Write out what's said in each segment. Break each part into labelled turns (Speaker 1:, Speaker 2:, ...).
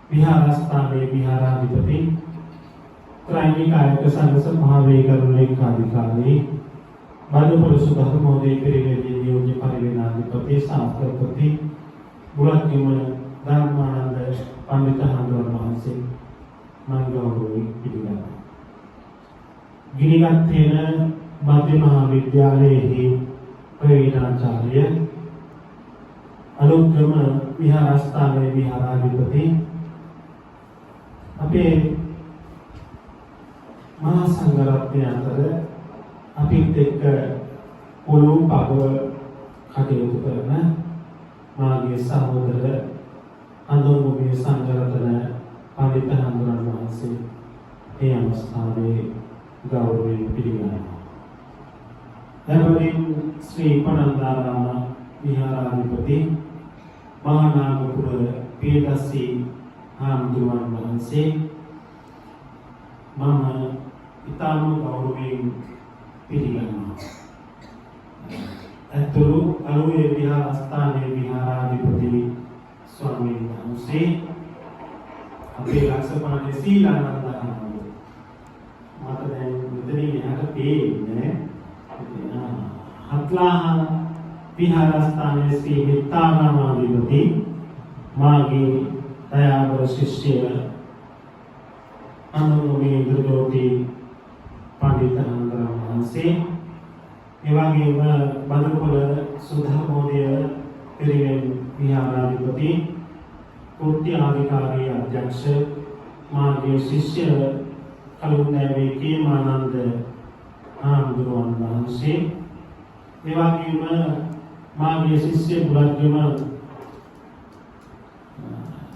Speaker 1: विहारस्थाने विहाराधिपति त्रैनिकायक संघ महावेकरुलेखाधिकारी मधुपुर सुधर्मोदय परिवेदी नियोज्य परिवेनाधिपति शास्त्रपति बुलकिम धर्मानंद पंडित हांडुरन वහන්සේ मंगलौरी පිළිගන්නවා. ගිනිගත්තේන මධ්‍ය මහා විද්‍යාලයේහි ප්‍රවීණාචාර්ය අලුත්ගම විහාරස්ථානයේ විහාරාධිපති අපේ මහා සංඝරත්නය අතර අපිත් එක්ක පොළොව පගව කටයුතු කරන මාගේ සහෝදර අඳුරුගේ සංඝරත්න පඬිත් හාමුදුරන් වහන්සේ ඒ අවස්ථාවේ ගෞරවයෙන් පිළිගන්නවා. එබැවින් ශ්‍රී පණන්දාරාම විහාරාධිපති මහානාගපුර පීඩස්සී හාමුදුරන් වහන්සේ මම ඉතාම ගෞරවයෙන් පිළිගන්නවා. අතුරු අලුයේ විහාරස්ථානයේ විහාරාධිපති ස්වාමීන් වහන්සේ අපේ ලක්ෂපාණේ සීලානන්ද හාමුදුරුවෝ මට දැන් මෙතනින් එහාට පේන්නේ හත්ලාහ විහාරස්ථානයේ ශ්‍රී හිත්තානාමාධිපති මාගේ දයාබර ශිෂ්‍ය අනුමෝගේ ඉන්ද්‍රජෝති පඬිත් හාමුදුරන් වහන්සේ එවැගේම බඳුපොළ සුධර්මෝදය පිරිවෙන් විහාරාධිපති කුට්ටි ආධිකාරී අධ්‍යක්ෂ මාගේ ශිෂ්‍ය කලුණෑවේ කේමානන්ද හාමුදුරුවන් වහන්සේ එවැගේම මාගේ ශිෂ්‍ය බුලත්ගම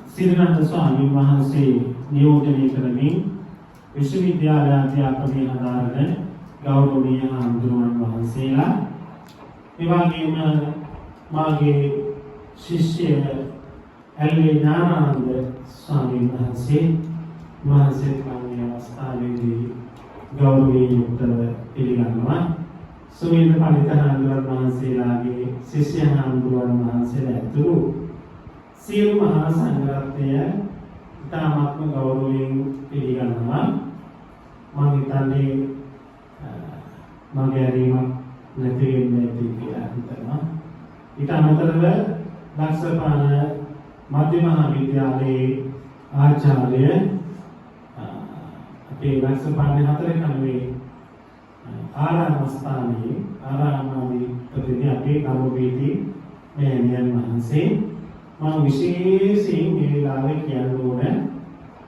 Speaker 1: සිරිනන්ද ස්වාමීන් වහන්සේ නියෝජනය කරමින් විශ්වවිද්‍යාල අධ්‍යාපනය හදාරන ගෞරවනීය හාමුදුරුවන් වහන්සේලා එවැගේම මාගේ ශිෂ්‍ය ඇල්ලේ ඥානානන්ද ස්වාමීන් වහන්සේ මහසෙත් මන්නේ අවස්ථාවේදී ගෞරවයෙන් යුක්තව පිළිගන්නවා. සුමේන්ද්‍ර පඬිත් හාමුදුරුවන් වහන්සේලාගේ ශිෂ්‍ය හාමුදුරුවන් වහන්සේලා ඇතුළු සියලු මහා සංඝරත්නය ඉතාමත්ම ගෞරවයෙන් පිළිගන්නවා. මම හිතන්නේ මගේ ඇරීමක් නැති වෙන්නේ නැති කියලා හිතනවා. ඊට අමතරව ලක්ෂපාන මධ්‍ය මහා විද්‍යාලයේ ආචාර්ය අපේ ලක්ෂපාන හතර කණුවේ ආරාමස්ථානයේ ආරාමාධිපති අපේ ගෞරවීති මෑණියන් වහන්සේ මම විශේෂයෙන් මේ වෙලාවේ කියන්න ඕන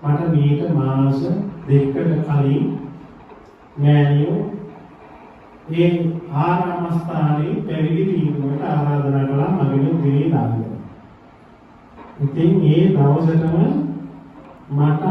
Speaker 1: මට මේක මාස දෙකකට කලින් මෑණියෝ මේ ආරාමස්ථානයේ පැවිදි වීමට ආරාධනා කළා මගෙන් දෙවි දාන්න. ඉතින් ඒ දවසටම මට